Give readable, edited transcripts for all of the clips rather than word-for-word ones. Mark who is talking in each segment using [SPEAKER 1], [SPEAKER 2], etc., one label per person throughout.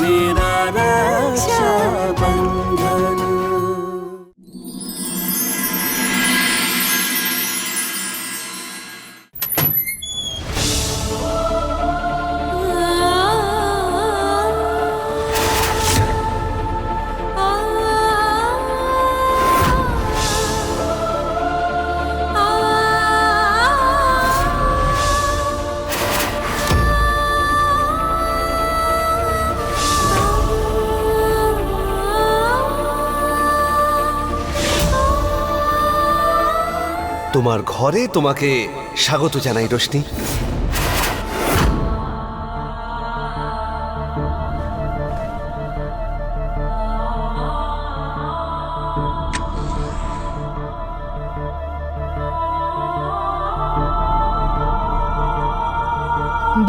[SPEAKER 1] मेरा रक्षाबंधन।
[SPEAKER 2] তোমার ঘরে তোমাকে স্বাগত জানাই রোশনি।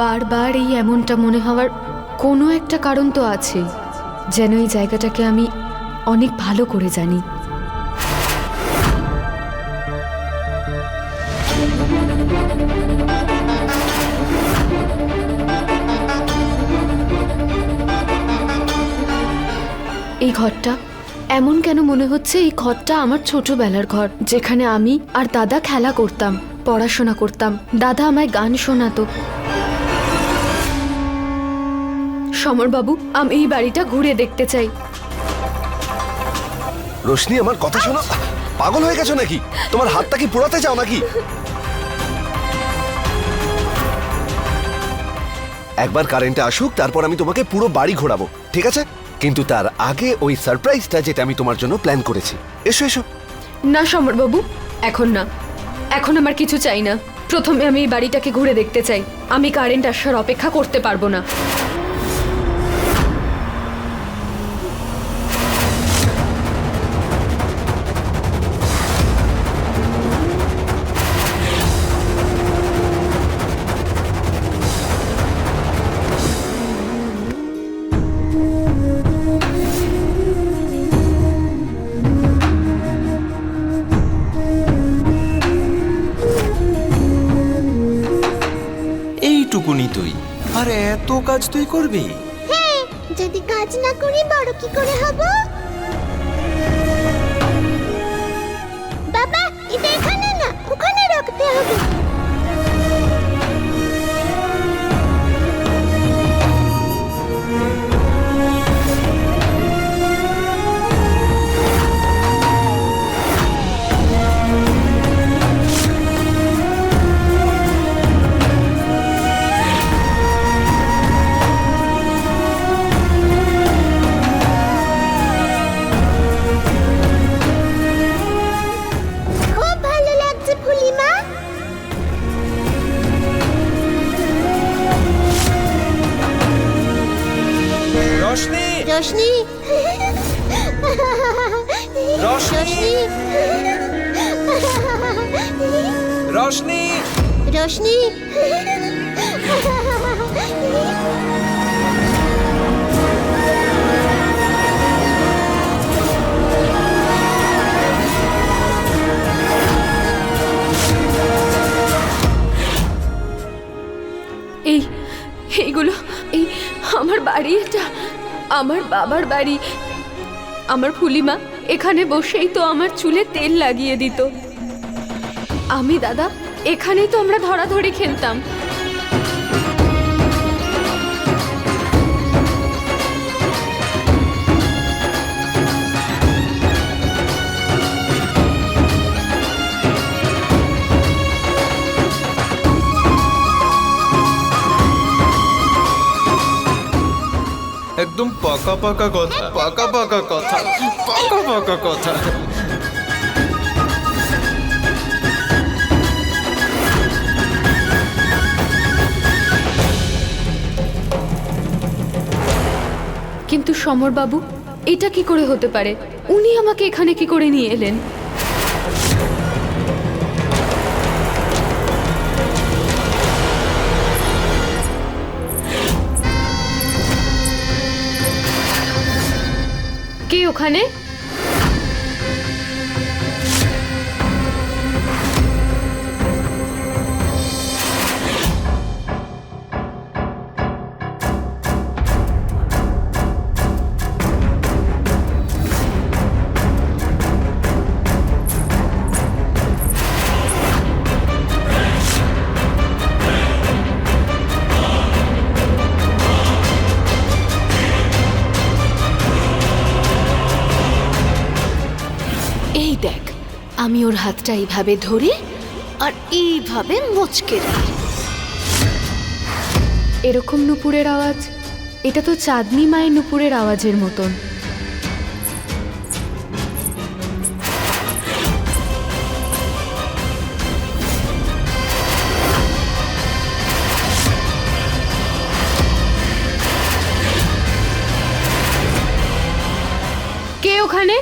[SPEAKER 3] বারবার এই এমনটা মনে হওয়ার কোনো একটা কারণ তো আছে, যেন এই জায়গাটাকে আমি অনেক ভালো করে জানি। এই ঘরটা এমন কেন মনে হচ্ছে এই ঘরটা আমার ছোটবেলার ঘর, যেখানে আমি আর দাদা খেলা করতাম, পড়াশোনা করতাম, দাদা আমায় গান শোনাতো। সমরবাবু, আমি এই বাড়িটা ঘুরে দেখতে চাই।
[SPEAKER 2] রোশনি, আমার কথা শোনো। পাগল হয়ে গেছো নাকি? তোমার হাতটা কি পোড়াতে চাও নাকি? একবার কারেন্টে আসুক, তারপর আমি তোমাকে পুরো বাড়ি ঘোরাবো, ঠিক আছে? কিন্তু তার আগে ওই সারপ্রাইজটা যেটা আমি তোমার জন্য প্ল্যান করেছি। এসো এসো।
[SPEAKER 3] না সমরবাবু, এখন না, এখন আমার কিছু চাই না। প্রথমে আমি এই বাড়িটাকে ঘুরে দেখতে চাই। আমি কারেন্ট আসার অপেক্ষা করতে পারবো না।
[SPEAKER 1] এইটুকুনি তুই, আর এত কাজ তুই করবি?
[SPEAKER 4] হ্যাঁ, যদি কাজ না করি বড় কি করে হব? বাবা, এটা এখানে না, ওখানে রাখতে হবে। रोशनी रोशनी
[SPEAKER 1] रोशनी
[SPEAKER 4] रोशनी
[SPEAKER 3] এইগুলো এই আমার বাড়ি, এটা আমার বাবার বাড়ি। আমার ফুলিমা এখানে বসেই তো আমার চুলে তেল লাগিয়ে দিত। আমি দাদা এখানেই তো আমরা ধরাধরি খেলতাম।
[SPEAKER 1] একদম পাকা পাকা কথা, পাকা পাকা কথা, পাকা পাকা কথা।
[SPEAKER 3] কিন্তু সমরবাবু, এটা কি করে হতে পারে? উনি আমাকে এখানে কি করে নিয়ে এলেন? কে ওখানে? আমি ওর হাতটা এইভাবে ধরি আর এইভাবে মোচকে দিই। এরকম নুপুরের আওয়াজ, এটা তো চাঁদনি মায়ের নুপুরের আওয়াজের মতন। কে ওখানে?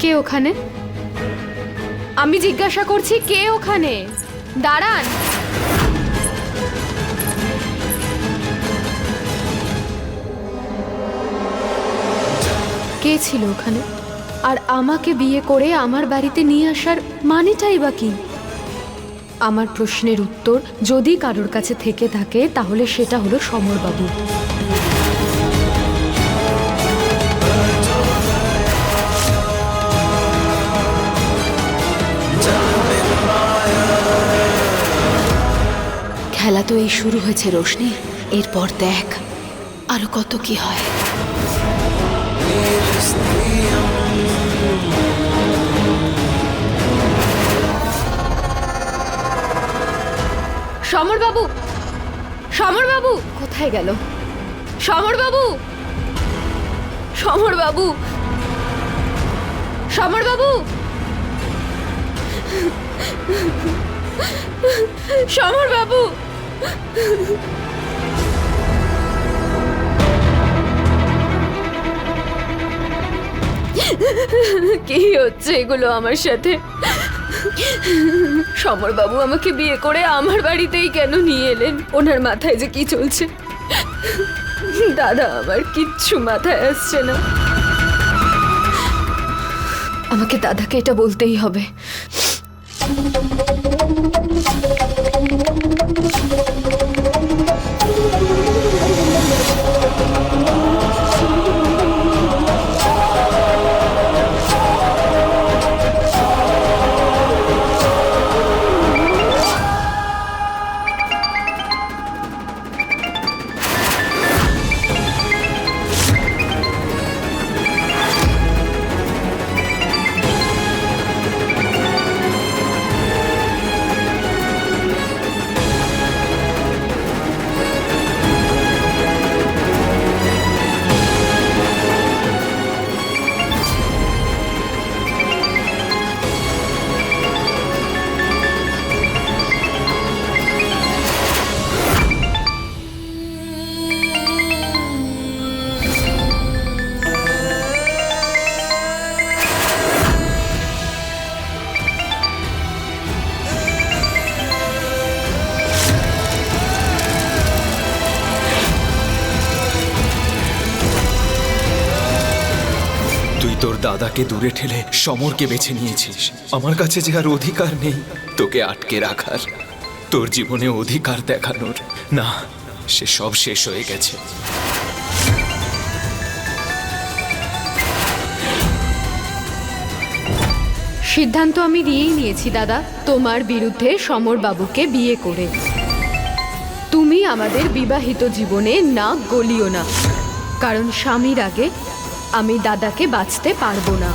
[SPEAKER 3] কে ওখানে? আমি জিজ্ঞাসা করছি কে ওখানে? দাঁড়ান। কে ছিল ওখানে? আর আমাকে বিয়ে করে আমার বাড়িতে নিয়ে আসার মানেটাই বা কি? আমার প্রশ্নের উত্তর যদি কারোর কাছে থেকে থাকে তাহলে সেটা হলো সমরবাবু। খেলা তো এই শুরু হয়েছে রোশনি, এরপর দেখ আরো কত কি হয়। সমরবাবু, সমরবাবু কোথায় গেল? সমরবাবু, সমরবাবু, সমরবাবু, সমরবাবু। কি হচ্ছে এগুলো আমার সাথে? সমরবাবু আমাকে বিয়ে করে আমার বাড়িতেই কেন নিয়ে এলেন? ওনার মাথায় যে কি চলছে দাদা, আমার কিচ্ছু মাথায় আসছে না। আমাকে দাদাকে এটা বলতেই হবে।
[SPEAKER 1] তোর দাদাকে দূরে ঠেলে সমরকে বেছে নিয়েছিস। আমার কাছে যে আর অধিকার নেই তোকে আটকে রাখার, তোর জীবনে অধিকার দেখানোর। না, সে সব শেষ হয়ে গেছে।
[SPEAKER 3] সিদ্ধান্ত আমি দিয়েই নিয়েছি দাদা, তোমার বিরুদ্ধে সমরবাবুকে বিয়ে করে তুমি আমাদের বিবাহিত জীবনে নাক গলিও না, কারণ স্বামীর আগে আমি দাদাকে বাঁচতে পারবো না।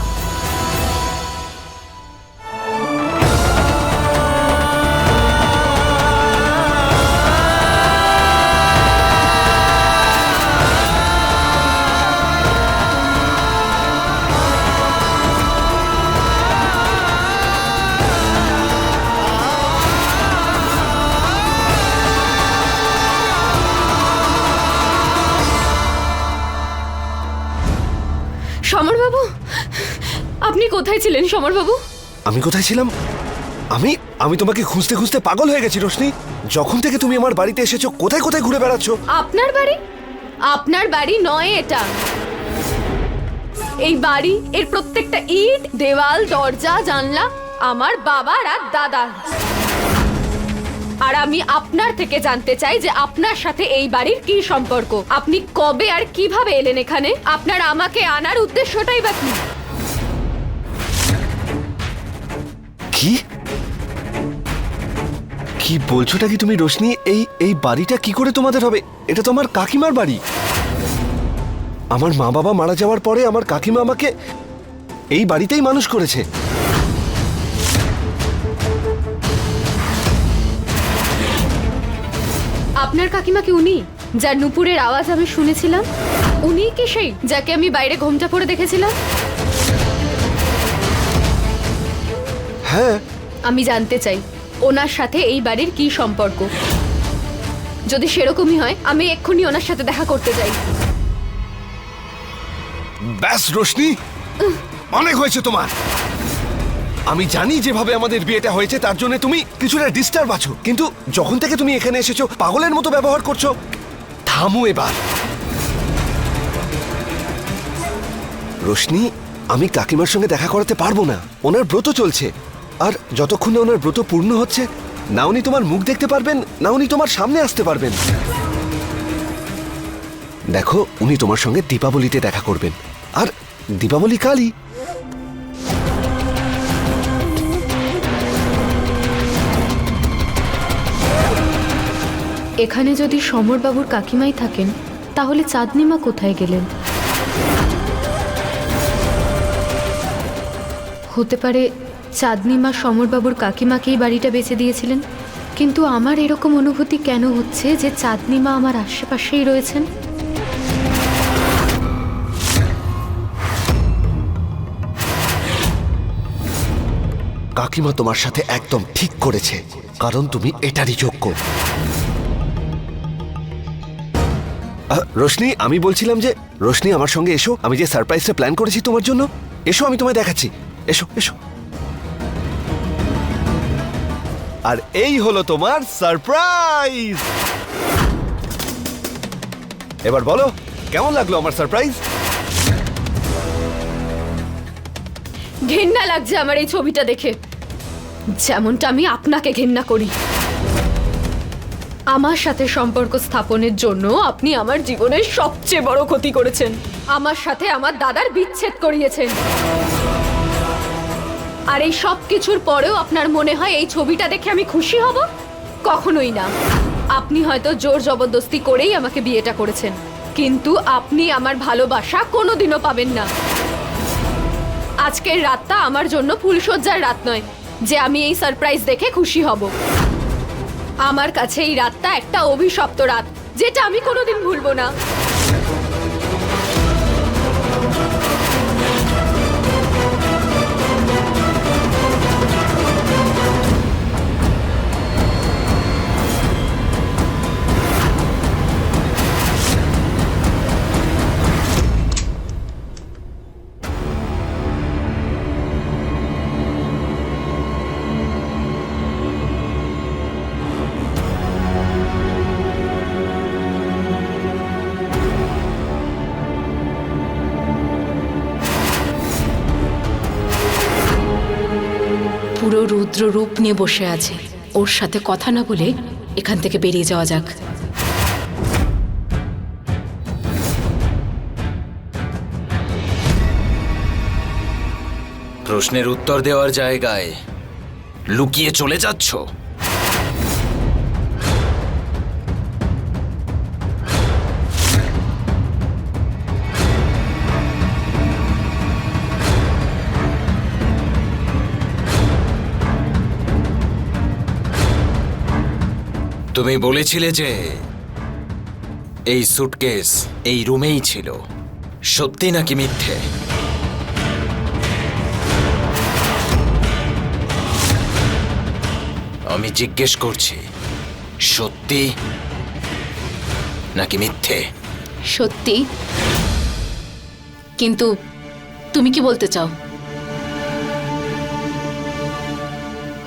[SPEAKER 3] সমরবাবু, আপনি কোথায় ছিলেন সমরবাবু?
[SPEAKER 2] আমি কোথায় ছিলাম? আমি তোমাকে খুঁজতে খুঁজতে পাগল হয়ে গেছি রোশনি। যখন থেকে তুমি আমার বাড়িতে এসেছো কোথায় কোথায় ঘুরে বেড়াচ্ছ।
[SPEAKER 3] আপনার বাড়ি? আপনার বাড়ি নয় এটা। এই বাড়ি, এর প্রত্যেকটা ইট, দেওয়াল, দরজা, জানলা আমার বাবার আর দাদার। আর আমি আপনার থেকে জানতে চাই যে আপনার সাথে এই বাড়ির কি সম্পর্ক? আপনি কবে আর কিভাবে এলেন এখানে? আপনার আমাকে আনার উদ্দেশ্যটাই বা কি?
[SPEAKER 2] কি কি বলছোটা কি তুমি রোশনি? এই বাড়িটা কি করে তোমাদের হবে? এটা তো আমার কাকিমার বাড়ি। আমার মা বাবা মারা যাওয়ার পরে আমার কাকিমা আমাকে এই বাড়িতেই মানুষ করেছে।
[SPEAKER 3] আপনার কাকিমা কি উনি, যার নুপুরের আওয়াজ আমি শুনেছিলাম? উনি কি সেই যাকে আমি বাইরে ঘোমটা পরে দেখেছিলাম?
[SPEAKER 2] হ্যাঁ।
[SPEAKER 3] আমি জানতে চাই ওনার সাথে এই বাড়ির কি সম্পর্ক। যদি সেরকমই হয় আমি এক্ষুনি ওনার সাথে দেখা করতে চাই।
[SPEAKER 2] ব্যাস রোশনি, অনেক হয়েছে তোমার। আমি জানি যেভাবে আমাদের বিয়েটা হয়েছে তার জন্য তুমি কিছুটা ডিস্টার্ব আছো, কিন্তু যখন থেকে তুমি এখানে এসেছো পাগলের মতো ব্যবহার করছো। থামো এবার। রোশনি, আমি কাকিমার সঙ্গে দেখা করাতে পারবো না। ওনার ব্রত চলছে, আর যতক্ষণ না ওনার ব্রত পূর্ণ হচ্ছে না উনি তোমার মুখ দেখতে পারবেন না উনি তোমার সামনে আসতে পারবেন। দেখো, উনি তোমার সঙ্গে দীপাবলিতে দেখা করবেন, আর দীপাবলি কালই।
[SPEAKER 3] এখানে যদি সমরবাবুর কাকিমাই থাকেন তাহলে চাঁদনিমা কোথায় গেলেন? হতে পারে চাঁদনিমা সমরবাবুর কাকিমাকেই বাড়িটা বেচে দিয়েছিলেন। কিন্তু আমার এরকম অনুভূতি কেন হচ্ছে যে চাঁদনিমা আমার আশেপাশেই রয়েছেন?
[SPEAKER 2] কাকিমা তোমার সাথে একদম ঠিক করেছে, কারণ তুমি এটারই যোগ্য। রোশনি, আমি বলছিলাম যে রোশনি আমার সঙ্গে এসো, আমি যে সারপ্রাইজটা প্ল্যান করেছি তোমার জন্য। এসো, আমি তোমায় দেখাচ্ছি। এসো এসো। আর এই হলো তোমার সারপ্রাইজ। এবার বলো কেমন লাগলো আমার সারপ্রাইজ?
[SPEAKER 3] ঘেন্না লাগছে আমার এই ছবিটা দেখে, যেমনটা আমি আপনাকে ঘেন্না করি। আমার সাথে সম্পর্ক স্থাপনের জন্য আপনি আমার জীবনের সবচেয়ে বড় ক্ষতি করেছেন। আমার সাথে আমার দাদার বিচ্ছেদ করিয়েছেন, আর এই সব কিছুর পরেও আপনার মনে হয় এই ছবিটা দেখে আমি খুশি হব? কখনোই না। আপনি হয়তো জোর জবরদস্তি করেই আমাকে বিয়েটা করেছেন, কিন্তু আপনি আমার ভালোবাসা কোনোদিনও পাবেন না। আজকের রাতটা আমার জন্য ফুলসজ্জার রাত নয় যে আমি এই সারপ্রাইজ দেখে খুশি হব। আমার কাছে এই রাতটা একটা অভিশপ্ত রাত, যেটা আমি কোনোদিন ভুলবো না।
[SPEAKER 5] পুরো রুদ্র রূপ নিয়ে বসে আছে। ওর সাথে কথা না বলে এখান থেকে বেরিয়ে যাওয়া যাক।
[SPEAKER 1] প্রশ্নের উত্তর দেওয়ার জায়গায় লুকিয়ে চলে যাচ্ছ। তুমি বলেছিলে যে এই সুটকেস এই রুমেই ছিল, সত্যি নাকি মিথ্যে? আমি জিজ্ঞেস করছি, সত্যি নাকি মিথ্যে?
[SPEAKER 5] সত্যি। কিন্তু তুমি কি বলতে চাও?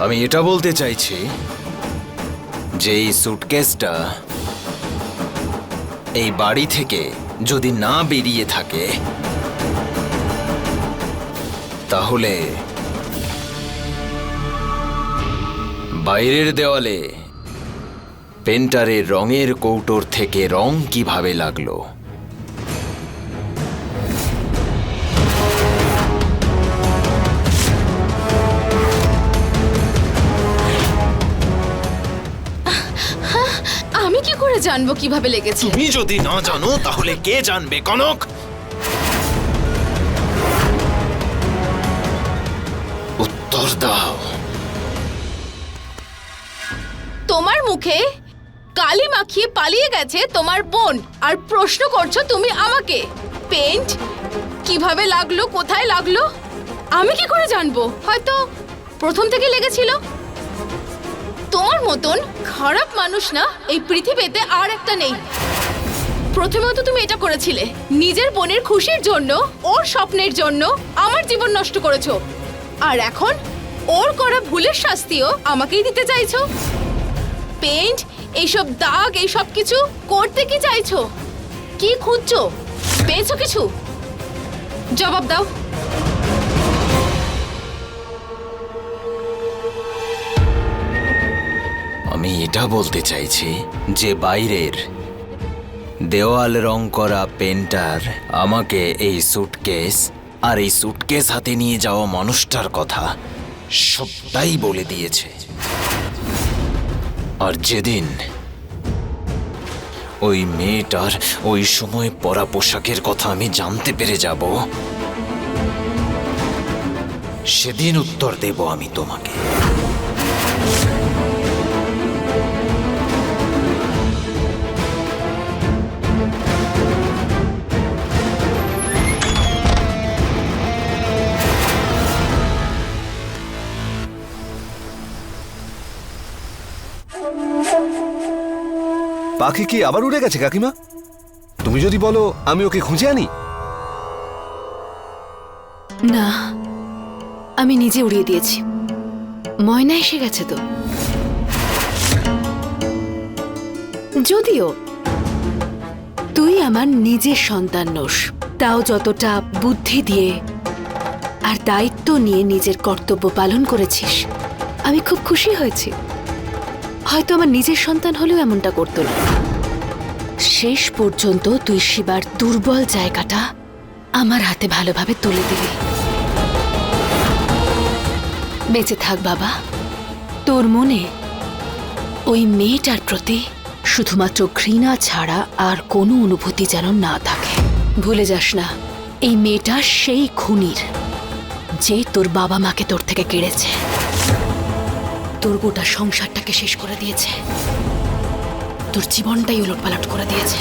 [SPEAKER 1] আমি এটা বলতে চাইছি যে এই সুটকেসটা এই বাড়ি থেকে যদি না বেরিয়ে থাকে তাহলে বাইরের দেওয়ালে পেন্টারের রঙের কৌটোর থেকে রং কিভাবে লাগলো?
[SPEAKER 5] করে জানবো কিভাবে লেগেছে?
[SPEAKER 1] তুমি যদি না জানো তাহলে কে জানবে কনক? উত্তর দাও।
[SPEAKER 5] তোমার মুখে কালি মাখিয়ে পালিয়ে গেছে তোমার বোন, আর প্রশ্ন করছো তুমি আমাকে? পেন্ট কিভাবে লাগলো, কোথায় লাগলো, আমি কি করে জানবো? হয়তো প্রথম থেকে লেগেছিল। তোমার মতন খারাপ মানুষ না এই পৃথিবীতে আর একটা নেই। প্রথমেও তো তুমি এটা করেছিলে, নিজের বোনের খুশির জন্য, ওর স্বপ্নের জন্য আমার জীবন নষ্ট করেছো, আর এখন ওর করা ভুলের শাস্তিও আমাকেই দিতে চাইছো। পেন্ট, এইসব দাগ, এইসব কিছু করতে কি চাইছো? কি খুঁজছো? পেয়েছো কিছু? জবাব দাও।
[SPEAKER 1] আমি এটা বলতে চাইছি যে বাইরের দেওয়াল রং করা পেন্টার আমাকে এই সুটকেস আর এই সুটকেস হাতে নিয়ে যাওয়া মানুষটার কথা সবটাই বলে দিয়েছে। আর যেদিন ওই মেয়েটার ওই সময় পরা পোশাকের কথা আমি জানতে পেরে যাব, সেদিন উত্তর দেব আমি তোমাকে।
[SPEAKER 2] পাখি কি আবার উড়ে গেছে কাকিমা? তুমি যদি বলো আমি ওকে খুঁজে আনি।
[SPEAKER 3] না, আমি নিজে উড়িয়ে দিয়েছি। ময়না এসে গেছে তো। যদিও তুই আমার নিজের সন্তান নোস, তাও যতটা বুদ্ধি দিয়ে আর দায়িত্ব নিয়ে নিজের কর্তব্য পালন করেছিস, আমি খুব খুশি হয়েছি। হয়তো আমার নিজের সন্তান হলেও এমনটা করতো না। শেষ পর্যন্ত তুই শিবার দুর্বল জায়গাটা আমার হাতে ভালোভাবে তুলে দিলি। বেঁচে থাক বাবা, তোর মনে ওই মেয়েটার প্রতি শুধুমাত্র ঘৃণা ছাড়া আর কোনো অনুভূতি যেন না থাকে। ভুলে যাস না, এই মেয়েটা সেই খুনির যে তোর বাবা মাকে তোর থেকে কেড়েছে, তোর গোটা সংসারটাকে শেষ করে দিয়েছে, তোর জীবনটাই উলটপালট করে দিয়েছে।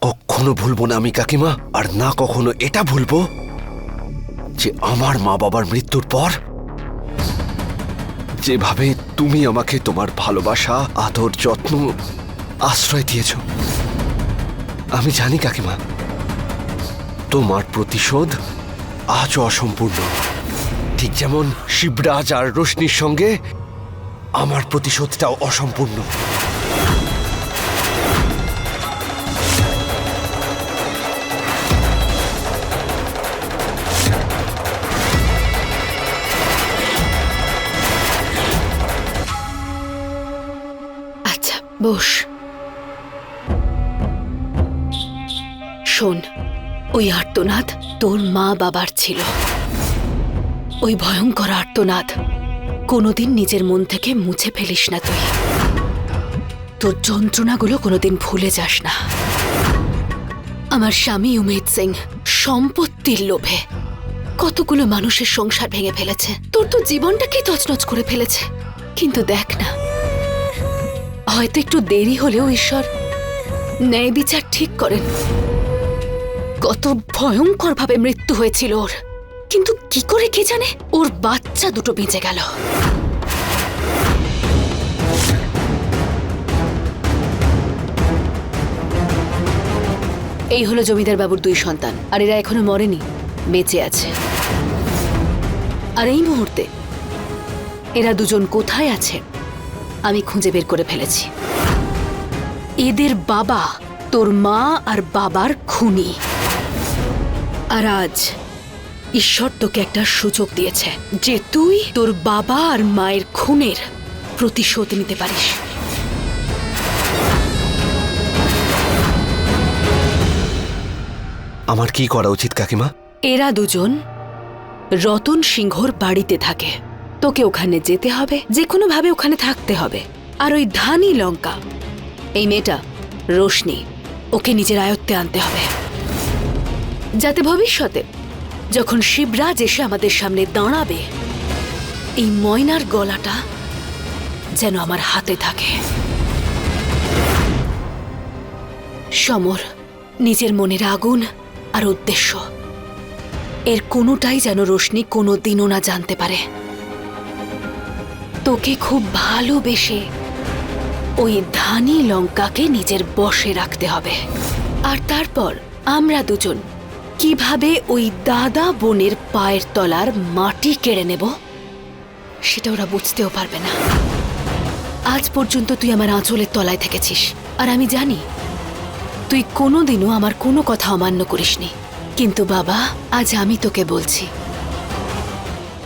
[SPEAKER 2] কখনো ভুলবো না আমি কাকিমা, আর না কখনো এটা ভুলবো যে আমার মা বাবার মৃত্যুর পর যেভাবে তুমি আমাকে তোমার ভালোবাসা, আদর, যত্ন, আশ্রয় দিয়েছ। আমি জানি কাকিমা, তোমার প্রতিশোধ আজও অসম্পূর্ণ। ঠিক যেমন শিবরাজ আর রোশনির সঙ্গে আমার প্রতিশোধটাও অসম্পূর্ণ।
[SPEAKER 3] আচ্ছা, বস। শোন, ওই আর্তনাদ তোর মা বাবার ছিল। ওই ভয়ঙ্কর আর্তনাদ কোনোদিন নিজের মন থেকে মুছে ফেলিস না তুই। তোর যন্ত্রণাগুলো কোনোদিন ভুলে যাস না। আমার স্বামী উমেদ সিং সম্পত্তির লোভে কতগুলো মানুষের সংসার ভেঙে ফেলেছে, তোর তো জীবনটাকেই তছনছ করে ফেলেছে। কিন্তু দেখ না, হয়তো একটু দেরি হলেও ঈশ্বর ন্যায় বিচার ঠিক করেন। কত ভয়ঙ্কর ভাবে মৃত্যু হয়েছিল ওর, কিন্তু কি করে কে জানে ওর বাচ্চা দুটো বেঁচে গেল। এই হলো জমিদার বাবুর দুই সন্তান, আর এরা এখনো মরেনি, বেঁচে আছে। আর এই মুহূর্তে এরা দুজন কোথায় আছে আমি খুঁজে বের করে ফেলেছি। এদের বাবা তোর মা আর বাবার খুনি। আর আজ ঈশ্বর তোকে একটা সুযোগ দিয়েছে যে তুই তোর বাবা আর মায়ের খুনের প্রতিশোধ নিতে পারিস।
[SPEAKER 2] আমার কি করা উচিত কাকিমা?
[SPEAKER 3] এরা দুজন রতন সিংহর বাড়িতে থাকে।
[SPEAKER 6] তোকে ওখানে যেতে হবে, যে কোনো ভাবে ওখানে থাকতে হবে। আর ওই ধানি লঙ্কা, এই মেয়েটা রোশনি, ওকে নিজের আয়ত্তে আনতে হবে, যাতে ভবিষ্যতে যখন শিবরাজ এসে আমাদের সামনে দাঁড়াবে, এই ময়নার গলাটা যেন আমার হাতে থাকে। সমর, নিজের মনের আগুন আর উদ্দেশ্য এর কোনোটাই যেন রোশনি কোনোদিনও না জানতে পারে। তোকে খুব ভালোবেসে ওই ধানি লঙ্কাকে নিজের বশে রাখতে হবে। আর তারপর আমরা দুজন কিভাবে ওই দাদা বোনের পায়ের তলার মাটি কেড়ে নেব সেটা ওরা বুঝতেও পারবে না। আজ পর্যন্ত তুই আমার আঁচলের তলায় থেকেছিস, আর আমি জানি তুই কোনোদিনও আমার কোনো কথা অমান্য করিসনি। কিন্তু বাবা, আজ আমি তোকে বলছি,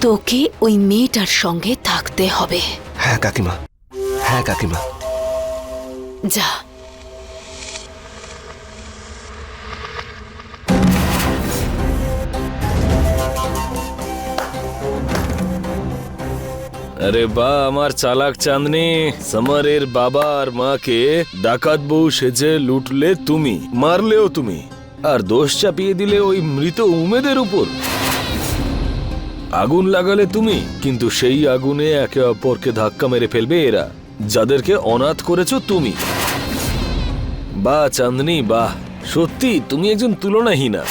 [SPEAKER 6] তোকে ওই মেয়েটার সঙ্গে থাকতে হবে।
[SPEAKER 2] হ্যাঁ কাকিমা, হ্যাঁ কাকিমা।
[SPEAKER 6] যা।
[SPEAKER 7] আরে বা আমার চালাক চাঁদনি, সমরের বাবা আর মাকে ডাকাত বউ সেজে লুটলে তুমি, মারলেও তুমি, আর দোষ চাপিয়ে দিলে ওই মৃত উমেদের উপর। আগুন লাগালে তুমি, কিন্তু সেই আগুনে একে অপরকে ধাক্কা মেরে ফেলবে এরা, যাদেরকে অনাথ করেছো তুমি। বাহ চাঁদনি বাহ, সত্যি তুমি একজন তুলনাহীনা।